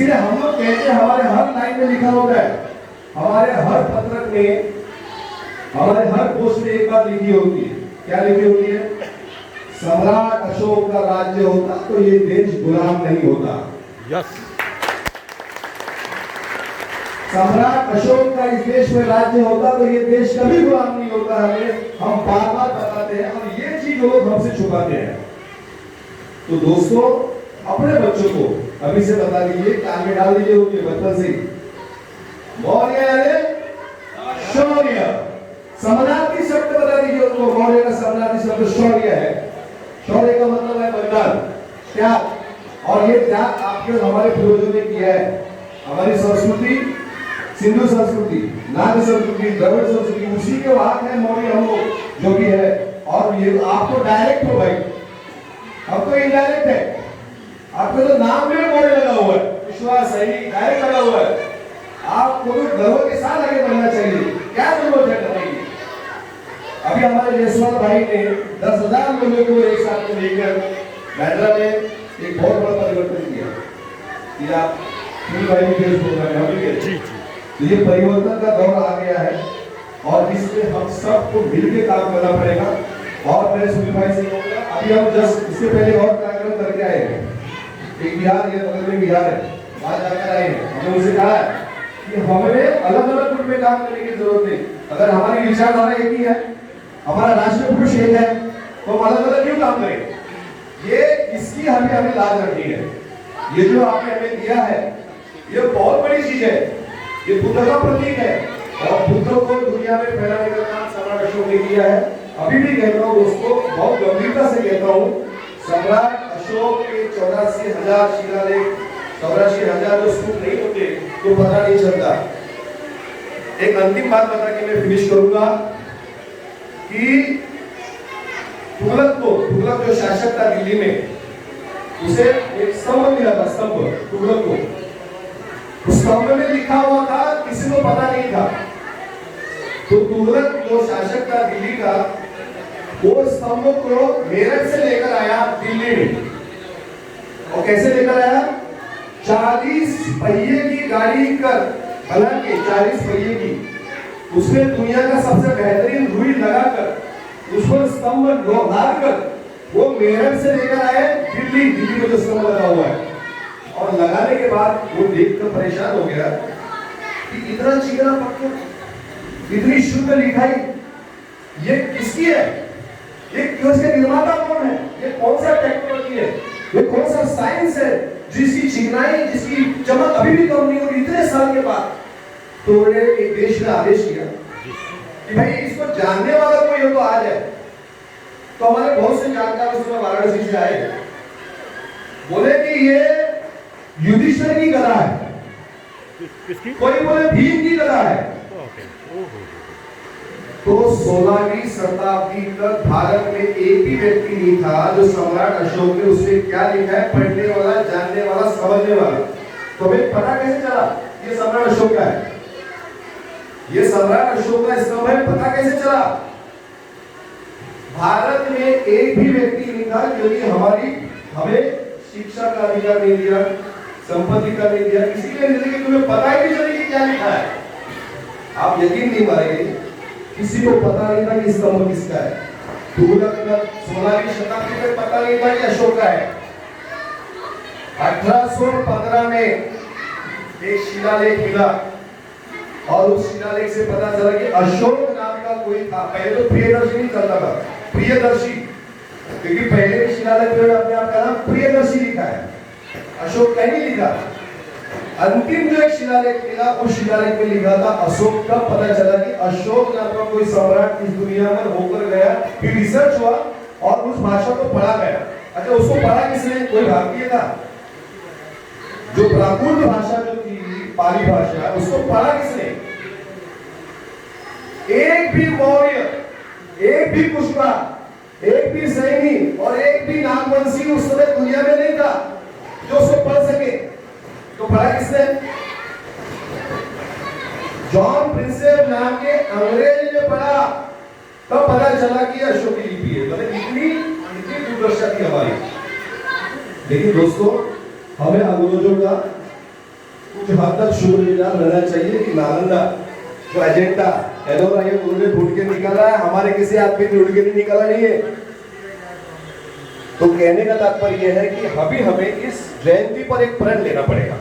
इसलिए हम लोग कहते हैं हमारे हर लाइन में लिखा होता है, हमारे हर पत्रक में, हमारे हर पोस्ट में एक बात लिखी होती है। क्या लिखी होती है? सम्राट अशोक का राज्य होता तो ये देश गुलाम नहीं होता। यस। सम्राट अशोक का इस देश में राज्य होता तो ये देश कभी गुलाम नहीं होता। हमें हम बार बार बताते हैं और ये चीज लोग हमसे छुपाते हैं। तो दोस्तों, अपने बच्चों को अभी से बता दीजिए, कान में डाल दीजिए उनके बचपन से ही, मौर्य यानी शौर्य। समानार्थी शब्द बता दीजिए उनको। मौर्य का समानार्थी शब्द शौर्य है। शौर्य का मतलब है बलिदान, त्याग। और ये त्याग आपके हमारे पूर्वजों ने किया है। हमारी संस्कृति सिंधु संस्कृति, नाग संस्कृति, द्रविड़ संस्कृति, उसी के वाहक है मौर्य हम लोग जो भी है। और ये आपको डायरेक्ट हो भाई, आपको इनडायरेक्ट है। आपको तो नाम में मौर्य लगा हुआ है, विश्वास है, डायरेक्ट लगा हुआ है। आपको तो गर्व के साथ आगे बढ़ना चाहिए। क्या जरूरत है करने की? अभी हमारे जयसवाल भाई ने 10,000 लोगों को एक साथ में लेकर बैंड्रा में एक बहुत बड़ा परिवर्तन किया। कि आप भाई जी, तो ये परिवर्तन का दौर आ गया है और इसमें हम सबको मिलकर काम करना पड़ेगा। और मैं सुनील भाई से कहूँगा, अभी हम जस्ट इससे पहले और कार्यक्रम करके आए हैं। एक बिहार, ये बगल में बिहार है, वहाँ जाकर आए हैं। हमने उनसे कहा है कि हमें अलग अलग ग्रुप में काम करने की जरूरत नहीं। अगर हमारी विचारधारा एक ही है, हमारा राष्ट्रीय पुरुष एक है, तो हम अलग अलग क्यों काम करें? ये इसकी हमें लाज रखनी है। ये जो आपने हमें दिया है, ये बहुत बड़ी चीज है। ये बुद्ध का प्रतीक है और बुद्ध को दुनिया में फैलाने का काम सम्राट अशोक ने किया है। अभी भी कहता हूँ दोस्तों, बहुत गंभीरता से कहता हूँ, सम्राट अशोक के 84,000 शिलालेख, 84,000 जो स्तूप नहीं होते तो पता नहीं चलता। एक अंतिम बात बता के मैं फिनिश करूंगा कि तुगलक जो शासक था दिल्ली में, उसे एक स्तंभ मिला था, स्तंभ तुगलक को। उस स्तंभ में लिखा हुआ था, किसी को पता नहीं था। तो तुगलक जो शासक था दिल्ली का, वो स्तंभ को मेरठ से लेकर आया दिल्ली में। और कैसे लेकर आया? 40 पहिए की गाड़ी कर, हालांकि 40 पहिए की, उसमें दुनिया का सबसे बेहतरीन रुई लगाकर उसको स्तंभ लाकर वो मेरठ से लेकर आए दिल्ली में जो स्तंभ लगा हुआ है। और लगाने के बाद वो देखकर परेशान हो गया कि इतना चिकना पत्थर, इतनी शुद्ध लिखाई, ये किसकी है? ये इसके निर्माता कौन है? ये कौन सा टेक्नोलॉजी है? ये कौन सा साइंस है जिसकी चिकनाई, जिसकी चमक अभी भी कम नहीं होगी इतने साल के बाद? तो उन्होंने एक देश का आदेश किया कि भाई इसको जानने वाला कोई हो तो आ जाए। तो हमारे बहुत से जानकार उसमें वाराणसी से आए, बोले कि ये युधिष्ठिर की कला है, कोई बोले भीम की कला है। तो 16वीं शताब्दी तक भारत में एक भी व्यक्ति नहीं था जो सम्राट अशोक ने उससे क्या लिखा है पढ़ने वाला, जानने वाला, समझने वाला। तो हमें पता कैसे चला ये सम्राट अशोक का है, ये सम्राट अशोक का स्तंभ है? पता कैसे चला? भारत में एक भी व्यक्ति नहीं था क्योंकि हमें शिक्षा का अधिकार नहीं दिया, संपत्ति का नहीं दिया, किसी ने नहीं दिया। तुम्हें पता ही नहीं चलेगी क्या लिखा है। आप यकीन नहीं मारेंगे, किसी को पता नहीं था कि स्तंभ किसका है। तुगलक का 16वीं शताब्दी में पता नहीं था कि अशोक का है। 1815 में एक शिलालेख मिला और उस शिलालेख से पता चला कि अशोक नाम का कोई था। पहले तो प्रियदर्शी नहीं चलता था, प्रियदर्शी, क्योंकि पहले के शिलालेख में अपने आप का नाम प्रियदर्शी लिखा है, अशोक का नहीं लिखा। अंतिम जो एक शिलालेख मिला, उस शिलालेख में लिखा था अशोक का। पता चला कि अशोक नाम का कोई सम्राट इस दुनिया में होकर गया। फिर रिसर्च हुआ और उस भाषा को पढ़ा गया। अच्छा, उसको पढ़ा किसने? कोई भारतीय था। जो प्राकृत भाषा जो थी, पाली भाषा, उसको पढ़ा किसने? एक भी मौर्य, एक भी पुष्पा, एक भी सैनी और एक भी नागवंशी उस समय दुनिया में नहीं था जो उसको पढ़ सके। तो पढ़ा किसने? जॉन प्रिंसेप नाम के अंग्रेज ने पढ़ा, तब पता चला कि अशोक की लिपि है। मतलब इतनी दूरदर्शिता थी हमारी। लेकिन दोस्तों, हमें अंग्रेजों का कुछ हद तक शुक्रगुजार रहना चाहिए कि नालंदा जो एजेंडा एलोरा ये उन्होंने ढूंढ के निकाला है, हमारे किसी आदमी ने ढूंढ के नहीं निकाला नहीं है। तो कहने का तात्पर्य यह है कि अभी हमें इस जयंती पर एक प्रण लेना पड़ेगा।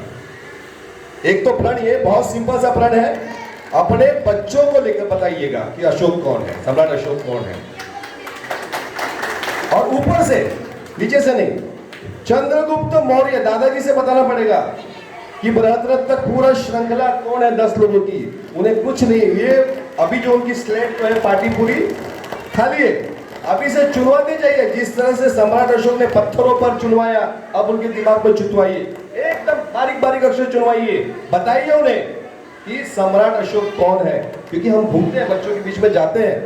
एक तो प्रण ये बहुत सिंपल सा प्रण है, अपने बच्चों को लेकर बताइएगा कि अशोक कौन है, सम्राट अशोक कौन है। और ऊपर से, नीचे से नहीं, चंद्रगुप्त मौर्य दादाजी से बताना पड़ेगा कि बृहद्रथ तक पूरा श्रृंखला कौन है 10 लोगों की, उन्हें कुछ नहीं। ये अभी जो उनकी स्लेट जो है पार्टी पूरी खाली है, अभी से चुनवानी चाहिए। जिस तरह से सम्राट अशोक ने पत्थरों पर चुनवाया, अब उनके दिमाग में चुनवाइए, एकदम बारीक बारीक अक्षर चुनवाइए, बताइए उन्हें कि सम्राट अशोक कौन है। क्योंकि हम घूमते हैं, बच्चों के बीच में जाते हैं,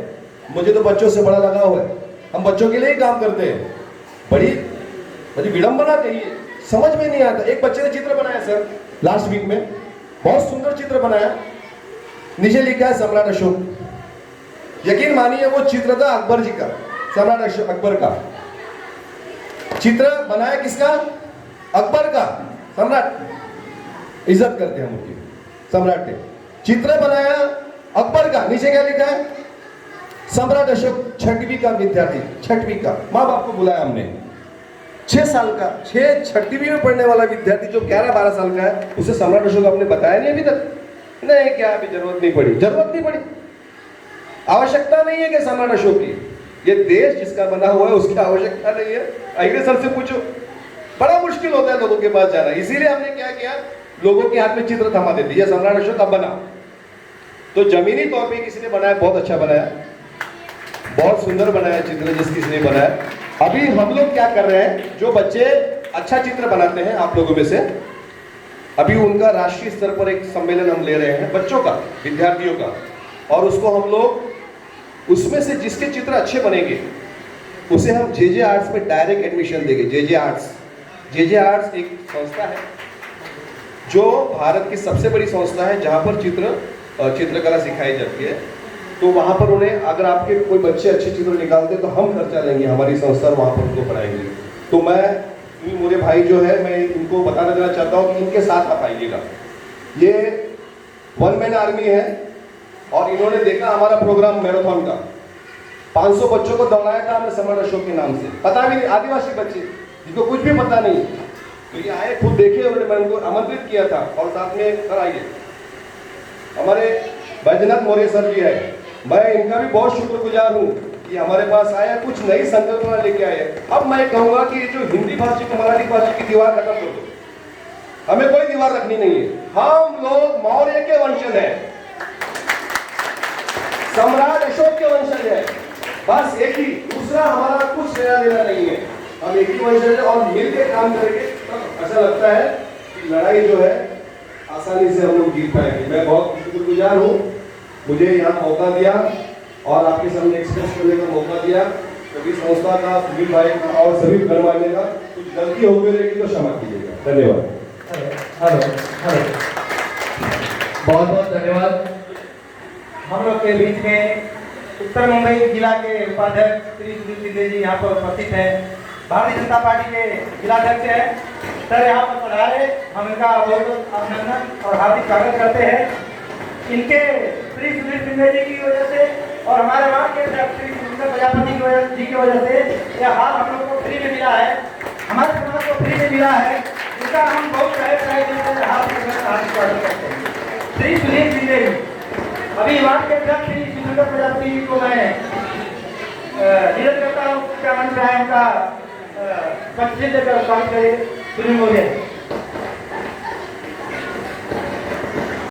मुझे तो बच्चों से बड़ा लगाव है, हम बच्चों के लिए ही काम करते हैं। बड़ी विडंबना कहिए, समझ में नहीं आता। एक बच्चे ने चित्र बनाया सर लास्ट वीक में, बहुत सुंदर चित्र बनाया, नीचे लिखा है सम्राट अशोक। यकीन मानिए वो चित्र था अकबर जी का, सम्राट अशोक अकबर का चित्र बनाया। किसका? अकबर का। सम्राट इज्जत करते हैं हम उनकी, सम्राट ने चित्र बनाया अकबर का। नीचे क्या लिखा है? सम्राट अशोक 6वीं का विद्यार्थी, 6वीं का। माँ बाप को बुलाया हमने, 6 साल का, 6वीं में पढ़ने वाला विद्यार्थी जो 11-12 साल का है, उसे सम्राट अशोक आपने बताया नहीं अभी तक? नहीं, क्या अभी जरूरत नहीं पड़ी, जरूरत नहीं पड़ी, आवश्यकता नहीं है कि सम्राट अशोक की। ये देश जिसका बना हुआ है उसकी आवश्यकता नहीं है। आइए सर से पूछो, बड़ा मुश्किल होता है लोगों के पास जाना। इसीलिए हमने क्या किया, लोगों के हाथ में चित्र थमा दे दिया, सम्राट अशोक अब बना। तो जमीनी तौर पे किसी ने बनाया, बहुत अच्छा बनाया, बहुत सुंदर बनाया चित्र जिस किसी ने बनाया। अभी हम लोग क्या कर रहे हैं, जो बच्चे अच्छा चित्र बनाते हैं आप लोगों में से, अभी उनका राष्ट्रीय स्तर पर एक सम्मेलन हम ले रहे हैं बच्चों का, विद्यार्थियों का। और उसको हम लोग, उसमें से जिसके चित्र अच्छे बनेंगे उसे हम जे आर्ट्स में डायरेक्ट एडमिशन देंगे। जे आर्ट्स एक संस्था है जो भारत की सबसे बड़ी संस्था है, जहाँ पर चित्रकला सिखाई जाती है। तो वहाँ पर उन्हें, अगर आपके कोई बच्चे अच्छे चित्र निकालते तो हम खर्चा लेंगे, हमारी संस्था वहाँ पर उनको पढ़ाएंगे। तो मेरे भाई जो है, मैं इनको बताना देना चाहता हूँ कि इनके साथ आप आइएगा। ये 1 मैन आर्मी है और इन्होंने देखा हमारा प्रोग्राम मैराथन का, 500 बच्चों को दौड़ाया था हमने सम्राट अशोक के नाम से। पता भी नहीं, आदिवासी बच्चे जिनको कुछ भी पता नहीं, तो ये आए, खुद देखे उन्होंने, मैं उनको आमंत्रित किया था। और साथ में सर आइए, हमारे बैजनाथ मौर्य सर जी है, मैं इनका भी बहुत शुक्रगुजार हूँ कि हमारे पास आया, कुछ नई संकल्पना लेके आए। अब मैं कहूँगा कि जो हिंदी भाषी को मराठी भाषी की दीवार खत्म कर दो, हमें कोई दीवार रखनी नहीं है। हम लोग मौर्य के वंशज हैं, सम्राट अशोक के वंशज है, बस एक ही, दूसरा हमारा कुछ लेना देना नहीं है। हम एक ही वंशज है और मिलकर काम करेंगे तब ऐसा लगता है कि लड़ाई जो है आसानी से हम लोग जीत पाएंगे। मैं बहुत शुक्रगुजार हूँ, मुझे यहाँ मौका दिया और आपके सामने एक्सप्रेस करने का मौका दिया। सभी संस्था का, सुनील भाई का और सभी करवाने का, कुछ गलती हो गई रहेगी तो क्षमा कीजिएगा। धन्यवाद। हेलो, बहुत बहुत धन्यवाद। हम लोग के बीच में उत्तर मुंबई जिला के उपाध्यक्ष श्री सुनील शिंदे जी यहाँ पर उपस्थित हैं, भारतीय जनता पार्टी के जिलाध्यक्ष हैं। सर यहाँ पर पधारे, हम इनका बहुत अभिनंदन और हार्दिक स्वागत करते हैं। इनके श्री सुनील शिंदे जी की वजह से और हमारे वहाँ के श्री सुंदर प्रजापति जी की वजह से यह हार हम लोग को फ्री में मिला है, हमारे समाज को फ्री में मिला है। इसका हम बहुत हार्दिक स्वागत करते हैं। श्री सुनील शिंदे जी, अभी वहाँ के अध्यक्ष श्री सुंदर प्रजापति जी को मैं निवेदन करता हूँ, क्या मंच है उनका, स्वागत करिए। सुनील मौर्य।